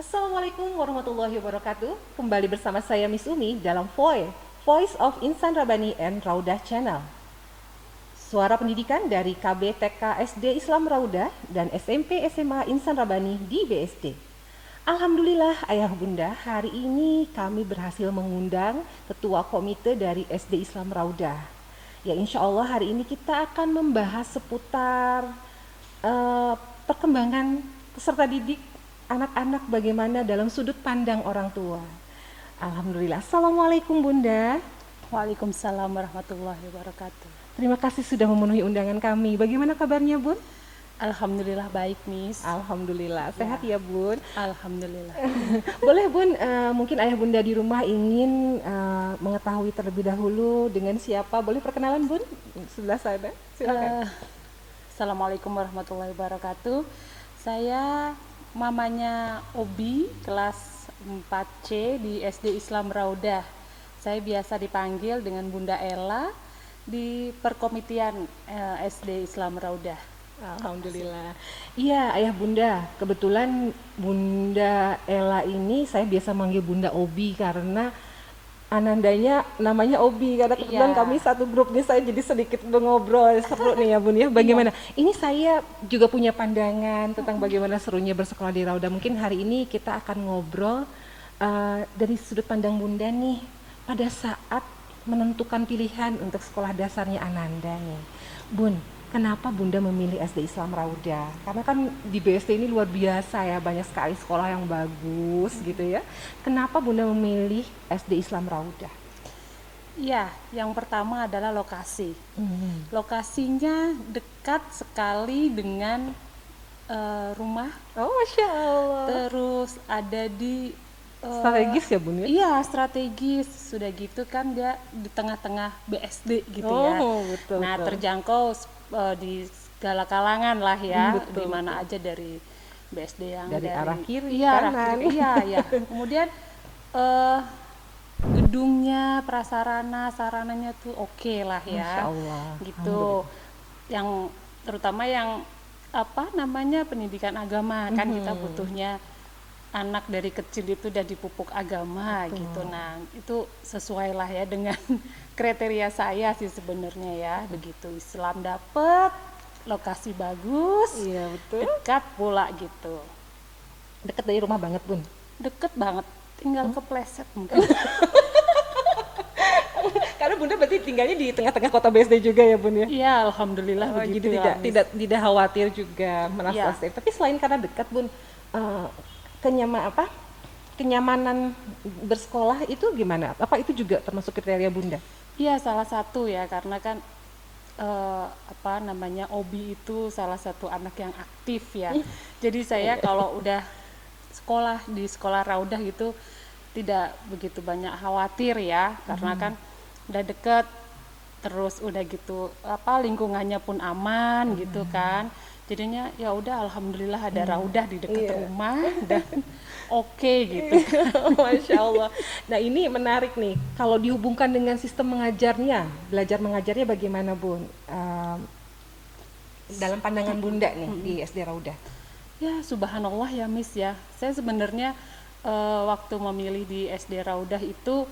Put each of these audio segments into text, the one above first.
Assalamualaikum warahmatullahi wabarakatuh. Kembali bersama saya Miss Umi dalam Voice of Insan Rabani and Raudah Channel. Suara pendidikan dari KB TK SD Islam Raudah dan SMP SMA Insan Rabani di BSD. Alhamdulillah ayah bunda, hari ini kami berhasil mengundang ketua komite dari SD Islam Raudah. Ya insya Allah hari ini kita akan membahas seputar perkembangan peserta didik anak-anak bagaimana dalam sudut pandang orang tua. Alhamdulillah. Assalamualaikum bunda. Waalaikumsalam warahmatullahi wabarakatuh. Terima kasih sudah memenuhi undangan kami. Bagaimana kabarnya bun? Alhamdulillah baik, Miss. Alhamdulillah. Sehat ya bun? Alhamdulillah. Boleh bun, mungkin ayah bunda di rumah ingin mengetahui terlebih dahulu dengan siapa. Boleh perkenalan bun? Sebelah sana. Silakan. Assalamualaikum warahmatullahi wabarakatuh. Saya mamanya Obi, kelas 4C di SD Islam Raudah. Saya biasa dipanggil dengan Bunda Ella di perkomitian SD Islam Raudah. Alhamdulillah. Iya ayah bunda, kebetulan Bunda Ella ini saya biasa manggil Bunda Obi karena anandanya namanya Obi, karena kebetulan Iya. kami satu grup nih, saya jadi sedikit ngobrol seru nih ya bun ya. Bagaimana? Ini saya juga punya pandangan tentang bagaimana serunya bersekolah di Raudah. Mungkin hari ini kita akan ngobrol dari sudut pandang bunda nih pada saat menentukan pilihan untuk sekolah dasarnya Ananda nih. Bun, kenapa bunda memilih SD Islam Raudah? Karena kan di BSD ini luar biasa ya, banyak sekali sekolah yang bagus gitu ya. Kenapa bunda memilih SD Islam Raudah? Iya, yang pertama adalah lokasi. Lokasinya dekat sekali dengan rumah, Oh masya Allah. terus ada di Strategis ya bun ya? iya, strategis. Sudah gitu kan dia di tengah-tengah BSD gitu ya. Oh betul. Nah, betul. terjangkau di segala kalangan lah ya, Betul, di mana aja dari BSD yang Dari arah kiri, iya, arah kanan. kiri, iya, iya. Kemudian gedungnya, prasarana, sarananya tuh oke lah Masya ya. Allah. Gitu. Yang terutama yang apa namanya pendidikan agama kan kita butuhnya anak dari kecil itu udah dipupuk agama gitu. Nah, itu sesuai lah ya dengan kriteria saya sih sebenarnya ya. Begitu Islam dapet, lokasi bagus, Iya betul. dekat pula gitu. Dekat dari rumah banget bun. Deket banget, tinggal kepleset mungkin. Karena bunda berarti tinggalnya di tengah-tengah kota BSD juga ya bun ya? Iya, alhamdulillah Oh, begitu jadi ya, tidak Miss. tidak khawatir juga merasa Iya. safe. Tapi selain karena dekat bun, kenyamanan bersekolah itu gimana? Apa itu juga termasuk kriteria bunda? Iya, salah satu ya, karena kan apa namanya Obi itu salah satu anak yang aktif ya. Jadi saya kalau udah sekolah di sekolah Raudah gitu tidak begitu banyak khawatir ya, karena kan udah deket, terus udah gitu apa lingkungannya pun aman gitu kan. Jadinya ya udah alhamdulillah ada Raudah di dekat Iya. rumah dan oke gitu. Masya Allah. Nah ini menarik nih, kalau dihubungkan dengan sistem mengajarnya, belajar mengajarnya bagaimana bun? Dalam pandangan bunda nih di SD Raudah. Ya subhanallah ya Miss ya. Saya sebenarnya waktu memilih di SD Raudah itu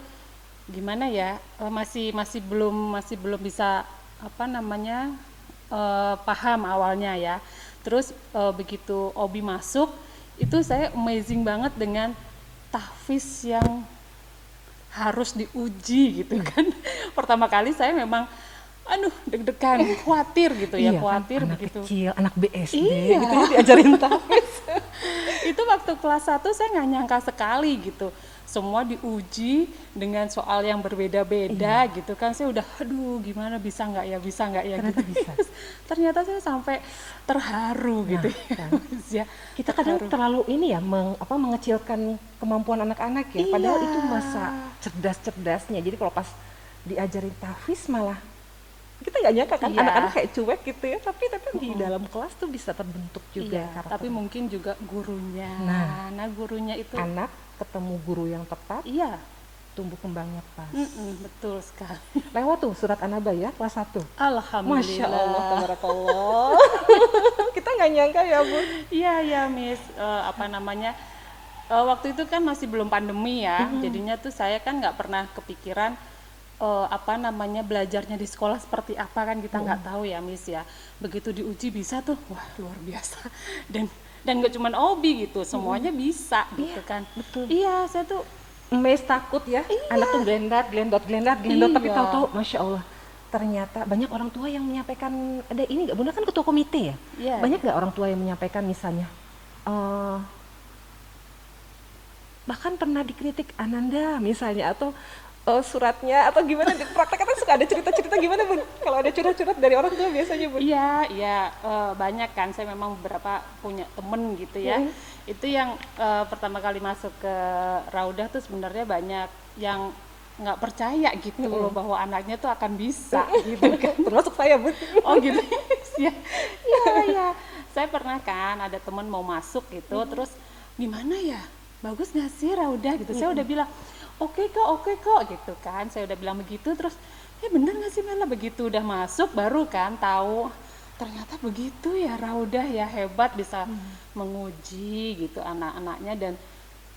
gimana ya, masih belum bisa apa namanya paham awalnya ya. Terus begitu Obi masuk itu saya amazing banget dengan tahfiz yang harus diuji gitu kan. Pertama kali saya memang deg-degan, khawatir gitu ya, khawatir anak begitu. kecil, anak BSD Iya. gitu ya diajarin tahfiz. Itu waktu kelas 1 saya nggak nyangka sekali gitu, semua diuji dengan soal yang berbeda-beda gitu kan. Saya udah gimana bisa nggak ya Ternyata gitu. bisa. Ternyata saya sampai terharu gitu ya. Kita kadang terlalu ini ya mengecilkan kemampuan anak-anak ya, padahal Iya. itu masa cerdas-cerdasnya. Jadi kalau pas diajarin tahfiz malah kita nggak nyangka kan, Iya. anak-anak kayak cuek gitu ya, tapi di dalam kelas tuh bisa terbentuk juga Iya, karakter. tapi mungkin juga gurunya. Nah. Gurunya itu Anak ketemu guru yang tepat, iya, tumbuh kembangnya pas. betul sekali. Lewat tuh surat An-Naba ya, kelas 1. Alhamdulillah. Masya Allah, tabarakallah. Kita nggak nyangka ya, Bu. Iya ya Miss, apa namanya waktu itu kan masih belum pandemi ya, jadinya tuh saya kan nggak pernah kepikiran apa namanya belajarnya di sekolah seperti apa kan kita nggak tahu ya Miss ya. Begitu diuji bisa tuh, wah luar biasa. Dan nggak cuma OB gitu, semuanya bisa gitu kan. betul. Iya, saya tuh Mes takut ya, anak tuh glendot, tapi Iya. tahu-tahu, masya Allah, ternyata banyak orang tua yang menyampaikan, ada ini nggak, Bunda kan ketua komite ya, Iya. banyak nggak orang tua yang menyampaikan misalnya, bahkan pernah dikritik Ananda misalnya, atau suratnya, atau gimana, di praktek kan suka ada cerita-cerita gimana Bun, kalau ada curhat-curhat dari orang tua biasanya Bun? Iya, iya, banyak kan. Saya memang beberapa punya temen gitu ya. Itu yang pertama kali masuk ke Raudah tuh sebenarnya banyak yang nggak percaya gitu loh bahwa anaknya tuh akan bisa gitu kan. Termasuk saya Bun. Oh gitu. Ya, iya, iya. Saya pernah kan ada temen mau masuk gitu, terus gimana ya? Bagus nggak sih Raudah gitu. Saya udah bilang oke kok gitu kan. Saya udah bilang begitu, terus bener nggak sih Mela, begitu udah masuk baru kan tahu ternyata begitu ya Raudah ya, hebat bisa menguji gitu anak-anaknya dan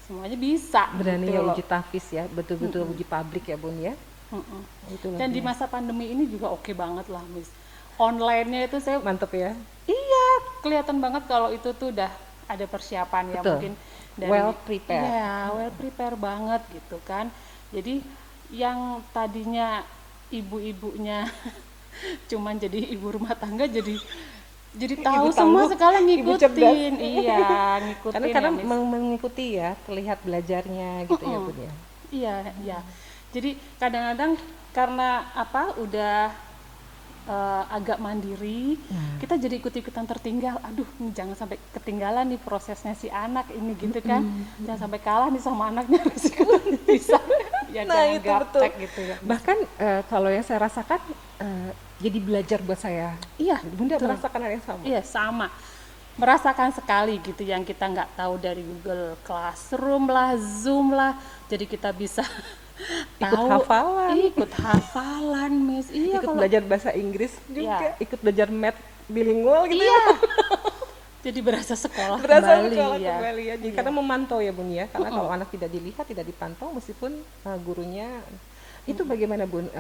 semuanya bisa Berani gitu ya loh. uji tafis ya, betul-betul uji publik ya Bun ya. Mm-mm. Itulah Dan di dia. masa pandemi ini juga oke banget lah Miss. Online-nya itu saya Mantep ya. iya kelihatan banget kalau itu tuh udah ada persiapan ya, Betul. mungkin dari Well prepared. Iya, well prepare banget gitu kan. Jadi yang tadinya ibu-ibunya cuman jadi ibu rumah tangga jadi tahu Ibu semua tangguh, sekarang ibu cerdas. ngikutin. Iya, ngikutin Karena ya, Miss. mengikuti ya, terlihat belajarnya gitu ya Bun ya. Iya, iya. Jadi kadang-kadang karena apa udah agak mandiri, kita jadi ikut-ikutan tertinggal. Aduh, ini jangan sampai ketinggalan nih prosesnya si anak ini gitu kan. Jangan sampai kalah nih sama anaknya, risiko bisa. Ya Nah, jangan itu gaptek betul. gitu ya. Bahkan kalau yang saya rasakan jadi belajar buat saya. Iya, Bunda betul. merasakan hal yang sama. Iya, sama. Merasakan sekali gitu yang kita nggak tahu dari Google Classroom lah, Zoom lah. Jadi kita bisa Ikut tahu, hafalan. ikut hafalan, Miss. Iya, Ikut kalau belajar bahasa Inggris juga, Iya. ikut belajar math bilingual gitu iya. ya. Jadi berasa sekolah Berasa kembali sekolah ya. kembali ya. Jadi, Iya. karena memantau ya Bun ya. Karena kalau anak tidak dilihat, tidak dipantau, meskipun gurunya itu bagaimana Bun?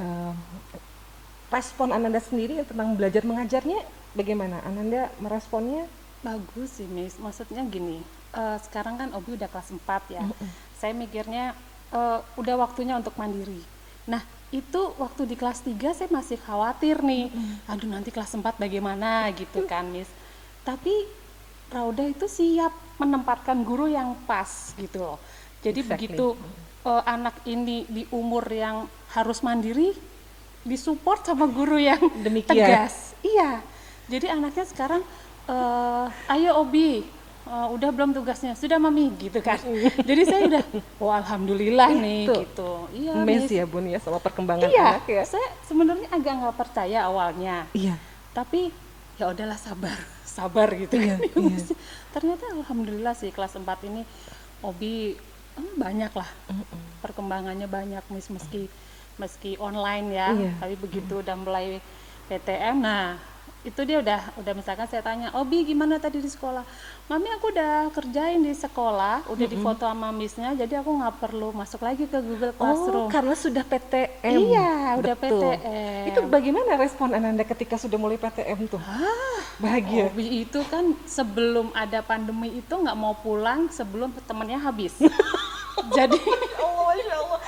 Respon Ananda sendiri tentang belajar mengajarnya bagaimana? Ananda meresponnya? Bagus sih, Miss. Maksudnya gini, sekarang kan Obi udah kelas 4 ya. Saya mikirnya udah waktunya untuk mandiri. Nah, itu waktu di kelas 3 saya masih khawatir nih. Aduh, nanti kelas 4 bagaimana gitu kan, Miss. Tapi Rauda itu siap menempatkan guru yang pas gitu loh. Jadi Exactly. begitu anak ini di umur yang harus mandiri, disupport sama guru yang Demikian. tegas. Iya. Jadi anaknya sekarang ayo Obi, udah belum tugasnya? Sudah Mami, gitu kan. Jadi saya udah, oh alhamdulillah nih Itu. gitu. Iya, Mes Miss. ya Bun ya sama perkembangan Iya, anak ya. saya sebenarnya agak nggak percaya awalnya. Iya. Tapi ya udahlah sabar gitu Iya, kan. iya. Ternyata alhamdulillah sih kelas 4 ini Obi banyak lah. Perkembangannya banyak meski online ya. Iya. Tapi begitu udah mulai PTM, nah itu dia udah misalkan saya tanya, Obi gimana tadi di sekolah? Mami aku udah kerjain di sekolah, udah difoto sama missnya, jadi aku nggak perlu masuk lagi ke Google Oh, Classroom. karena sudah PTM. Iya, udah Betul. PTM. Itu bagaimana respon Ananda ketika sudah mulai PTM tuh? Bahagia. Obi itu kan sebelum ada pandemi itu nggak mau pulang sebelum temennya habis. Jadi Allah, Masya Allah.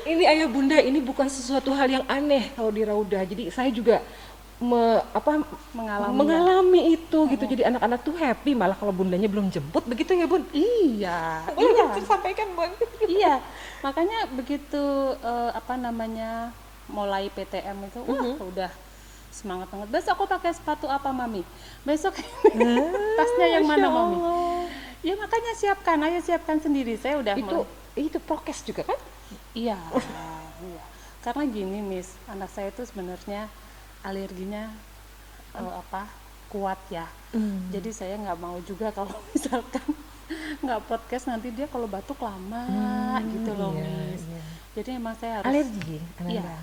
Ini ayah bunda, ini bukan sesuatu hal yang aneh kalau di Rauda. Jadi saya juga mengalami itu gitu. Jadi anak-anak tuh happy malah kalau bundanya belum jemput begitu ya Bun. iya, Boleh iya. Bun sampaikan Bun. Iya, makanya begitu mulai PTM itu, wah udah semangat banget. Besok aku pakai sepatu apa Mami? Besok tasnya yang mana Masya Mami? Allah. Ya makanya siapkan sendiri. Saya udah Itu prokes juga kan? iya, iya. Karena gini Miss, anak saya itu sebenarnya alerginya kuat ya. Jadi saya nggak mau juga kalau misalkan nggak podcast nanti dia kalau batuk lama gitu loh, iya, Miss. iya. Jadi emang saya harus Alergi, Ananda. Iya.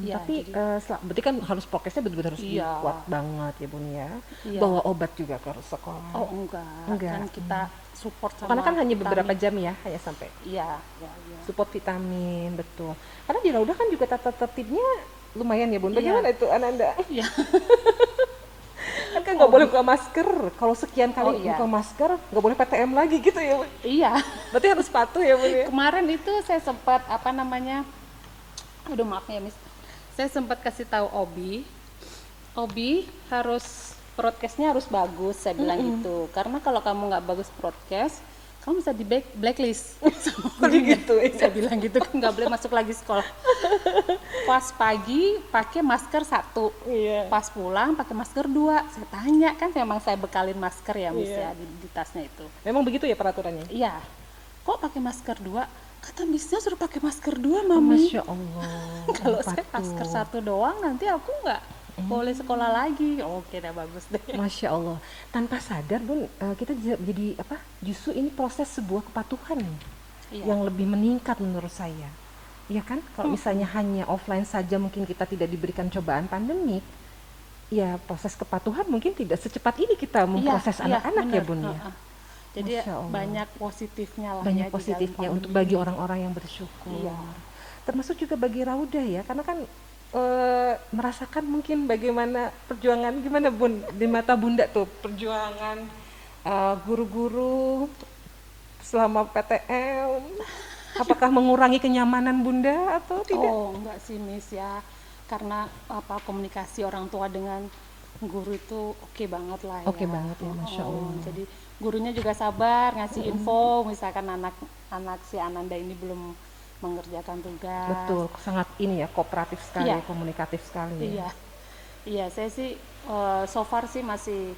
Iya, Tapi jadi berarti kan harus prokesnya betul-betul harus Iya. kuat banget ya Bun ya. Iya. Bawa obat juga ke sekolah. oh enggak, Enggak. kan kita support sama Karena kan hanya vitamin. beberapa jam ya, hanya sampai Iya, iya, iya. support vitamin, betul. Karena di Rauda kan juga tata tertibnya lumayan ya Bun. Iya. Bagaimana itu Ananda? Iya. Kan nggak boleh buka masker. Kalau sekian kali Oh, iya. buka masker, nggak boleh PTM lagi gitu ya Bun. Iya. Berarti harus patuh ya Bun ya. Kemarin itu saya sempat aduh maaf ya Miss, saya sempat kasih tahu Obi harus broadcastnya harus bagus, saya bilang gitu, karena kalau kamu nggak bagus broadcast kamu bisa di blacklist sama gurunya. Gitu ya. Saya bilang gitu kan, nggak boleh masuk lagi sekolah. Pas pagi pakai masker 1, Iya. pas pulang pakai masker 2. Saya tanya kan, memang saya bekalin masker ya Miss Iya. ya di tasnya itu. Memang begitu ya peraturannya. Iya. Kok pakai masker 2? Kata Missnya suruh pakai masker 2, Mami. Masya Allah. Kalau saya patuh. masker 1 doang nanti aku nggak boleh sekolah lagi. Oke, dah bagus deh. Masya Allah, tanpa sadar Bun, kita jadi apa? Justru ini proses sebuah kepatuhan Iya. yang lebih meningkat menurut saya. Iya kan? Kalau misalnya hanya offline saja mungkin kita tidak diberikan cobaan pandemik, ya proses kepatuhan mungkin tidak secepat ini kita memproses anak-anak ya bener. Bun ya. Heeh. Jadi Masya Allah. banyak positifnya lah Banyak ya di dalam positifnya untuk pandemi bagi ini. orang-orang yang bersyukur. Iya. Termasuk juga bagi Raudah ya, karena kan merasakan mungkin bagaimana perjuangan gimana Bun di mata Bunda tuh perjuangan guru-guru selama PTM. Apakah mengurangi kenyamanan Bunda atau tidak? Oh, enggak sih Miss ya. Karena komunikasi orang tua dengan guru itu oke banget lah ya. Oke banget ya, Masya Allah. Jadi gurunya juga sabar ngasih info, misalkan anak si Ananda ini belum mengerjakan tugas. Betul, sangat ini ya kooperatif sekali, Iya. komunikatif sekali. Ya. Iya. Iya, saya sih so far sih masih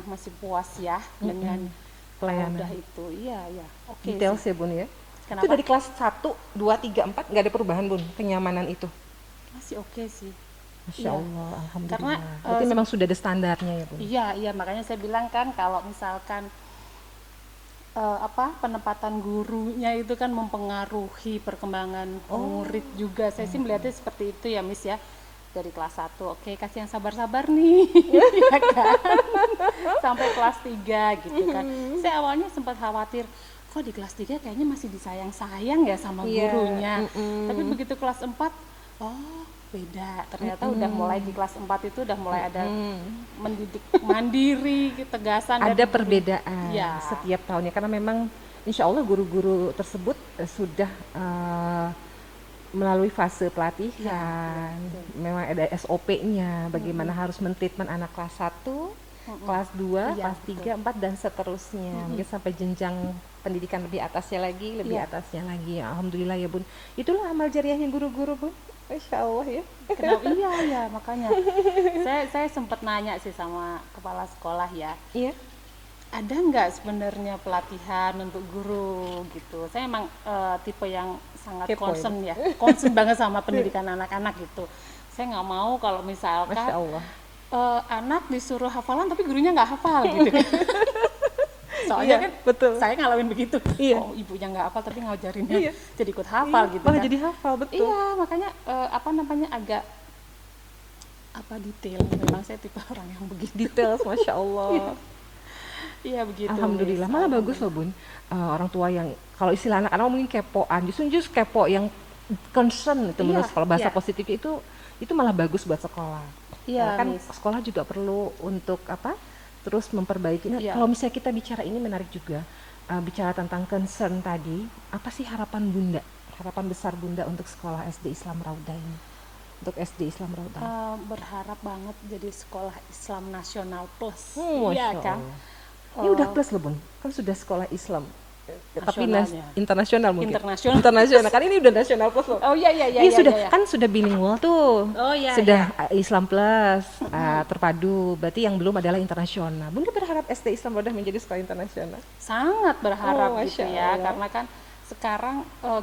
masih puas ya dengan Pelayanan. udah itu. Iya, iya. Oke. Details sih. ya Bun ya. Kenapa? Itu dari kelas 1, 2, 3, 4 nggak ada perubahan Bun, kenyamanan itu. Masih oke sih. Masya Iya. Allah, Alhamdulillah. Karena, Berarti memang sudah ada standarnya ya Bun. Iya, iya, makanya saya bilang kan kalau misalkan penempatan gurunya itu kan mempengaruhi perkembangan murid juga. Saya sih melihatnya seperti itu ya, Miss ya. Dari kelas 1, oke, kasih yang sabar-sabar nih. Ya kan? Sampai kelas 3 gitu kan. Saya awalnya sempat khawatir, kok di kelas 3 kayaknya masih disayang-sayang ya sama Iya, gurunya. Tapi begitu kelas 4, oh beda, ternyata udah mulai di kelas 4 itu udah mulai ada mendidik mandiri, ketegasan Ada dari guru. perbedaan Ya. setiap tahunnya karena memang insya Allah guru-guru tersebut sudah melalui fase pelatihan, memang ada SOP-nya bagaimana harus mentreatment anak kelas 1, kelas 2, Iya, kelas 3, 4 dan seterusnya. Mungkin sampai jenjang pendidikan lebih atasnya lagi, lebih Iya. atasnya lagi. Ya, alhamdulillah ya Bun. Itulah amal jariahnya guru-guru Bun. Masya Allah ya. Kenapa? Iya, makanya saya sempat nanya sih sama kepala sekolah ya, Iya. ada nggak sebenarnya pelatihan untuk guru gitu. Saya emang tipe yang sangat Kepo concern ya, concern banget sama pendidikan anak-anak gitu. Saya nggak mau kalau Masya misalkan Allah. anak disuruh hafalan tapi gurunya nggak hafal gitu kan. Soalnya Iya, kan betul. saya ngalamin begitu. Iya. Oh, ibunya nggak hafal tapi ngajarinnya Iya. jadi ikut hafal gitu Malah kan. jadi hafal, betul. Iya, makanya agak detail. Memang saya tipe orang yang begitu. Details, Masya Allah. Iya begitu. Alhamdulillah, Miss. malah bagus loh Bun. Orang tua yang kalau istilah anak-anak mungkin kepoan, justru kepo yang concern itu menurut Iya, sekolah bahasa iya. positif itu malah bagus buat sekolah. Iya, Karena kan Miss. sekolah juga perlu untuk terus memperbaiki. Nah, Iya. kalau misalnya kita bicara ini menarik juga, bicara tentang concern tadi, apa sih harapan Bunda, harapan besar Bunda untuk sekolah SD Islam Rauda ini, untuk SD Islam Rauda? Berharap banget jadi sekolah Islam nasional plus. Masya Iya kan? Allah. Ini udah plus loh Bun, kan sudah sekolah Islam. Tapi Nasionalnya. internasional mungkin. Internasional. Internasional. Kan ini udah nasional plus loh. Oh iya iya iya. Ini iya, sudah iya. kan sudah bilingual tuh. Oh iya. Sudah Islam plus terpadu. Berarti yang belum adalah internasional. Bunda berharap SD Islam Raudah menjadi sekolah internasional. Sangat berharap Oh, gitu Masya ya, Allah. karena kan sekarang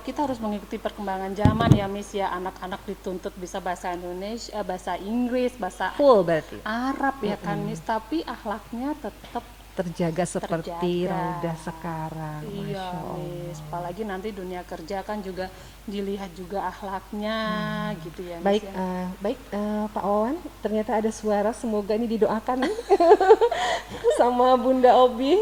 kita harus mengikuti perkembangan zaman ya, Miss ya. Anak-anak dituntut bisa bahasa Indonesia, bahasa Inggris, bahasa Full berarti. Arab ya kan, Miss. Tapi akhlaknya tetap terjaga seperti Terjaga. Raudah sekarang. Iya, Masya Allah. Miss. Apalagi nanti dunia kerja kan juga dilihat juga akhlaknya gitu ya, Miss Baik, ya. baik Pak Wawan, ternyata ada suara, semoga ini didoakan sama Bunda Obi.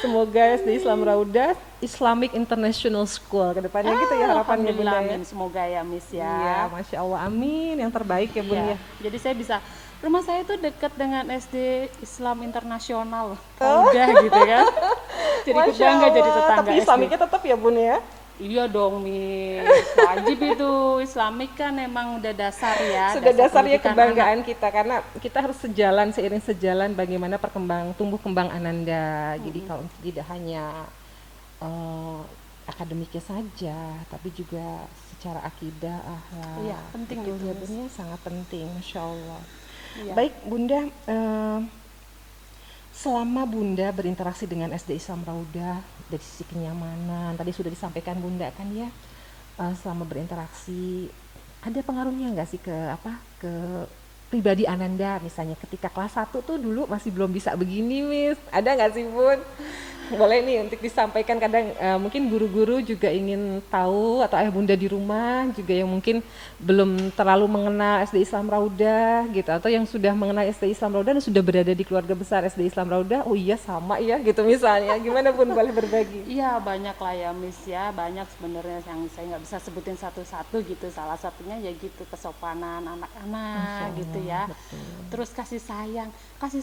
Semoga SD Islam Raudah Islamic International School ke depannya gitu ya harapannya Bunda Alhamdulillah, ya. amin. Semoga ya, Miss Iya, ya. Masya Allah, amin. Yang terbaik ya Bun Iya. ya. Jadi saya bisa, rumah saya tuh dekat dengan SD Islam Internasional, udah gitu kan. Jadi ikut Masya bangga jadi Allah, tetangga tapi SD. Islamiknya tetap ya Bun ya. Iya dong, Miss. Wajib itu. Islamik kan emang udah dasar ya. Sudah dasarnya pendidikan kebanggaan kita karena kita harus seiring sejalan bagaimana tumbuh kembang Ananda. Jadi kalau tidak hanya akademiknya saja, tapi juga secara akidah, akhlak. Iya, penting itu itu, ya Miss. Bun ya, sangat penting, Masya Allah. Iya. Baik Bunda, selama Bunda berinteraksi dengan SD Islam Raudah dari sisi kenyamanan, tadi sudah disampaikan Bunda kan ya, selama berinteraksi ada pengaruhnya nggak sih ke pribadi Ananda, misalnya ketika kelas 1 tuh dulu masih belum bisa begini Miss, ada nggak sih Bun? Boleh nih untuk disampaikan, kadang mungkin guru-guru juga ingin tahu, atau ayah bunda di rumah juga yang mungkin belum terlalu mengenal SD Islam Raudah gitu, atau yang sudah mengenal SD Islam Raudah dan sudah berada di keluarga besar SD Islam Raudah, oh iya sama ya gitu misalnya, gimana Bun, boleh berbagi? Iya, banyak lah ya, Miss ya. Banyak sebenarnya yang saya nggak bisa sebutin satu-satu gitu. Salah satunya ya gitu, kesopanan anak-anak gitu ya. Betul. Terus kasih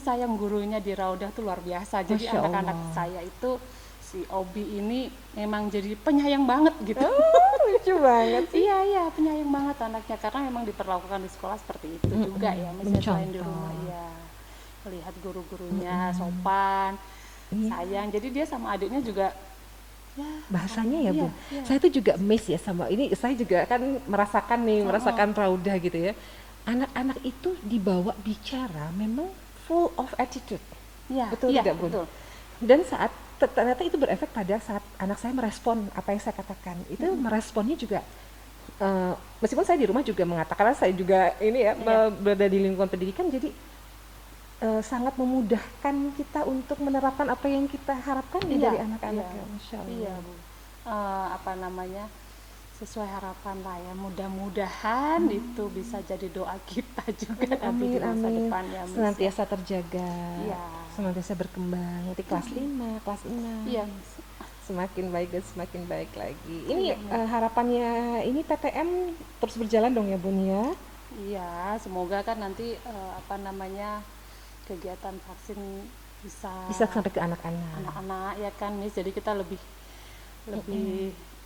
sayang gurunya di Raudah tuh luar biasa. Jadi Masya anak-anak Allah. saya itu, si Obi ini memang jadi penyayang banget gitu. Lucu banget sih. Iya, penyayang banget anaknya, karena memang diperlakukan di sekolah seperti itu juga ya, Miss, selain di mencontoh. rumah. Iya, melihat guru-gurunya sopan, Iya. sayang. Jadi dia sama adiknya juga ya Bahasanya ya Bu, iya. saya tuh juga miss ya sama ini, saya juga kan merasakan Raudah gitu ya. Anak-anak itu dibawa bicara memang full of attitude. Iya, Betul iya, tidak Bun? betul. Dan ternyata itu berefek pada saat anak saya merespon apa yang saya katakan. Itu meresponnya juga meskipun saya di rumah juga mengatakan, karena saya juga ini ya Iya. berada di lingkungan pendidikan, jadi sangat memudahkan kita untuk menerapkan apa yang kita harapkan ya dari anak-anak iya. ya, Masya Allah. Iya, Bu. Apa namanya, sesuai harapan lah ya, mudah-mudahan itu bisa jadi doa kita juga nanti di Amin, masa amin. depan ya, Miss. Senantiasa terjaga, Iya. senantiasa berkembang. Nanti kelas 5, kelas 6, Iya, Miss. semakin baik dan semakin baik lagi. Ini Iya, harapannya ini PTM terus berjalan dong ya Bun ya? Iya, semoga kan nanti apa namanya, kegiatan vaksin bisa Sampai ke anak-anak. anak-anak ya kan, Miss. Jadi kita lebih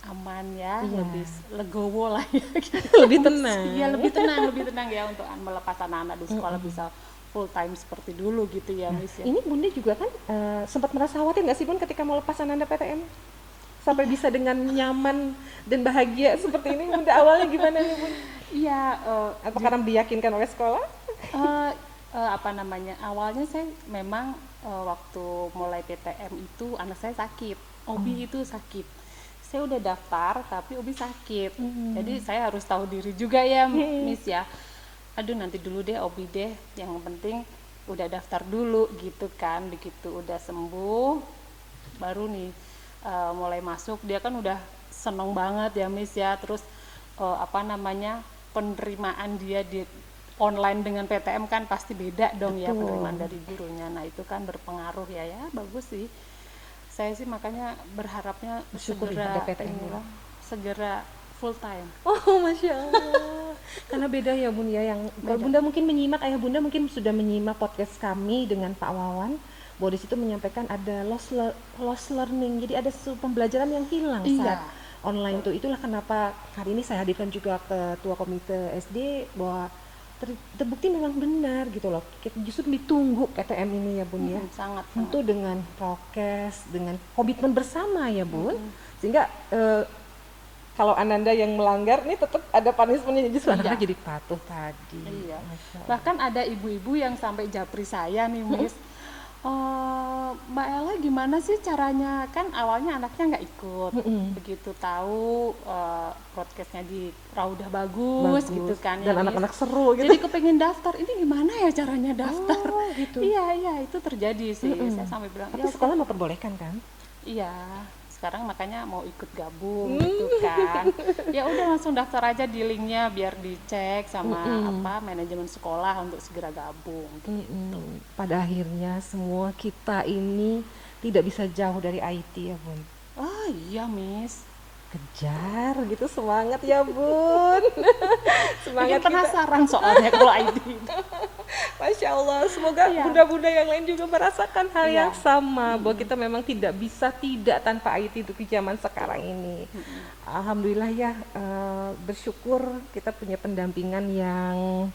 aman ya, Iya. lebih legowo lah ya. Gitu. Lebih tenang. Iya, lebih tenang ya untuk melepas anak-anak di sekolah bisa full time seperti dulu gitu ya, Miss ya. Ini Bunda juga kan sempat merasa khawatir nggak sih Bun ketika mau lepas Ananda PTM? Sampai bisa dengan nyaman dan bahagia seperti ini, Bunda awalnya gimana nih Bun? Iya, Apa karena diyakinkan oleh sekolah? apa namanya, awalnya saya memang waktu mulai PTM itu anak saya sakit, Obi itu sakit. Saya udah daftar tapi Obi sakit, jadi saya harus tahu diri juga ya, Miss ya. Aduh, nanti dulu deh Obi deh, yang penting udah daftar dulu gitu kan. Begitu udah sembuh baru nih mulai masuk. Dia kan udah seneng banget ya, Miss ya. Terus apa namanya, penerimaan dia di online dengan PTM kan pasti beda dong. Betul. Ya, penerimaan dari gurunya. Nah itu kan berpengaruh ya, bagus sih. Saya sih makanya berharapnya Syukuri segera ada PTM inilah, segera full time. Oh, Masya Allah. Karena beda ya Bun ya, yang kalau Bunda mungkin menyimak, ayah Bunda mungkin sudah menyimak podcast kami dengan Pak Wawan, bahwa di situ menyampaikan ada lost learning, jadi ada pembelajaran yang hilang saat online tuh. Itulah kenapa hari ini saya hadirkan juga ketua komite SD, bahwa terbukti memang benar gitu loh. Kita justru ditunggu PTM ini ya Bun ya. Sangat. Tentu dengan prokes, dengan komitmen bersama ya Bun. Sehingga kalau Ananda yang melanggar nih tetap ada punishment-nya, justru anak-anak jadi patuh tadi. Iya. Bahkan ada ibu-ibu yang sampai japri saya nih, Miss. Mbak Ella gimana sih caranya? Kan awalnya anaknya nggak ikut, begitu tahu broadcastnya di Raudah bagus, gitu kan Dan ya, Miss. anak-anak seru gitu. Jadi kepengen daftar, ini gimana ya caranya daftar? Oh, gitu. Iya itu terjadi sih. Saya sampai bilang, Tapi ya sekolah memperbolehkan kan? iya, sekarang makanya mau ikut gabung gitu kan. Ya udah langsung daftar aja di linknya biar dicek sama manajemen sekolah untuk segera gabung. Pada akhirnya semua kita ini tidak bisa jauh dari IT ya Bun. Oh iya, Miss. Kejar gitu, semangat ya Bun. Bikin Semangat kita. penasaran soalnya kalau ID. Masya Allah, semoga Iya. bunda-bunda yang lain juga merasakan hal Iya. yang sama, bahwa kita memang tidak bisa tidak tanpa IT untuk di zaman sekarang ini. Alhamdulillah ya, bersyukur kita punya pendampingan yang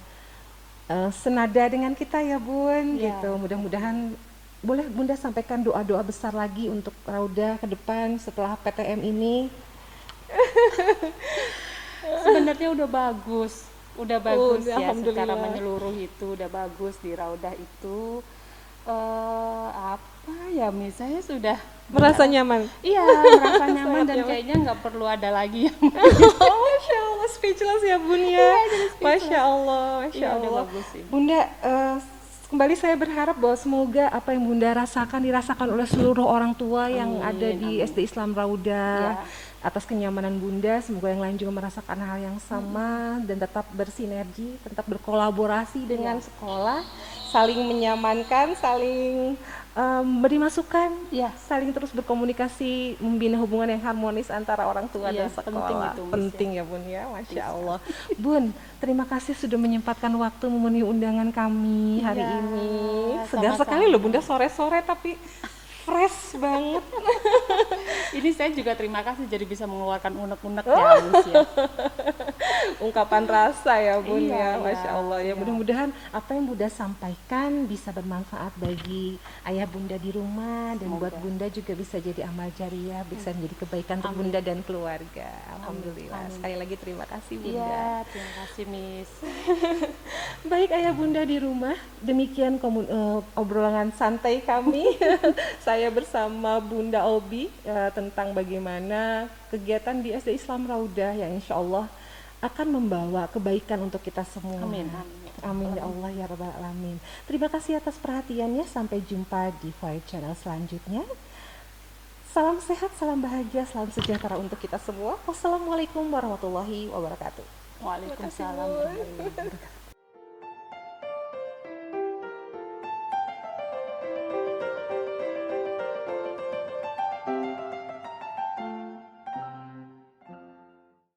senada dengan kita ya Bun, Iya. gitu. Mudah-mudahan boleh Bunda sampaikan doa-doa besar lagi untuk Rauda ke depan setelah PTM ini. Sebenarnya udah bagus Udah, ya, secara alhamdulillah. menyeluruh itu udah bagus di Raudah itu. Apa ya, Miss, saya sudah Merasa nyaman. iya merasa nyaman Sangat dan nyaman. kayaknya nggak perlu ada lagi yang Oh, Masya Allah, speechless ya Bun ya. Masya Allah, Masya Iya, udah Allah. bagus sih. Bunda, kembali saya berharap bahwa semoga apa yang Bunda rasakan dirasakan oleh seluruh orang tua yang Amin, ada di amin. SD Islam Rauda. Ya. Atas kenyamanan Bunda, semoga yang lain juga merasakan hal yang sama dan tetap bersinergi, tetap berkolaborasi dengan sekolah, saling menyamankan, saling beri masukan, Iya. saling terus berkomunikasi, membina hubungan yang harmonis antara orang tua Iya, dan sekolah. penting itu, Miss, Penting ya Bun ya, Masya Allah. Bun, terima kasih sudah menyempatkan waktu memenuhi undangan kami hari Iya, ini. Segar sama-sama. sekali loh Bunda, sore-sore tapi fresh banget. Ini saya juga terima kasih jadi bisa mengeluarkan unek-unek ya, Miss, ya. Ungkapan rasa ya Bun Iya, ya, Masya iya, Allah ya. iya. Mudah-mudahan apa yang Bunda sampaikan bisa bermanfaat bagi ayah Bunda di rumah dan buat Semoga. Bunda juga bisa jadi amal jariah, bisa menjadi kebaikan untuk Bunda dan keluarga. Alhamdulillah. Amin. Sekali lagi terima kasih Bunda. Iya, terima kasih, Miss. Baik ayah bunda di rumah, demikian obrolan santai kami. Saya bersama Bunda Obi tentang bagaimana kegiatan di SD Islam Raudah yang insya Allah akan membawa kebaikan untuk kita semua. Amin, Amin ya Allah ya Rabbal Alamin. Terima kasih atas perhatiannya. Sampai jumpa di Void Channel selanjutnya. Salam sehat, salam bahagia, salam sejahtera untuk kita semua. Wassalamualaikum warahmatullahi wabarakatuh. Waalaikumsalam warahmatullahi wabarakatuh.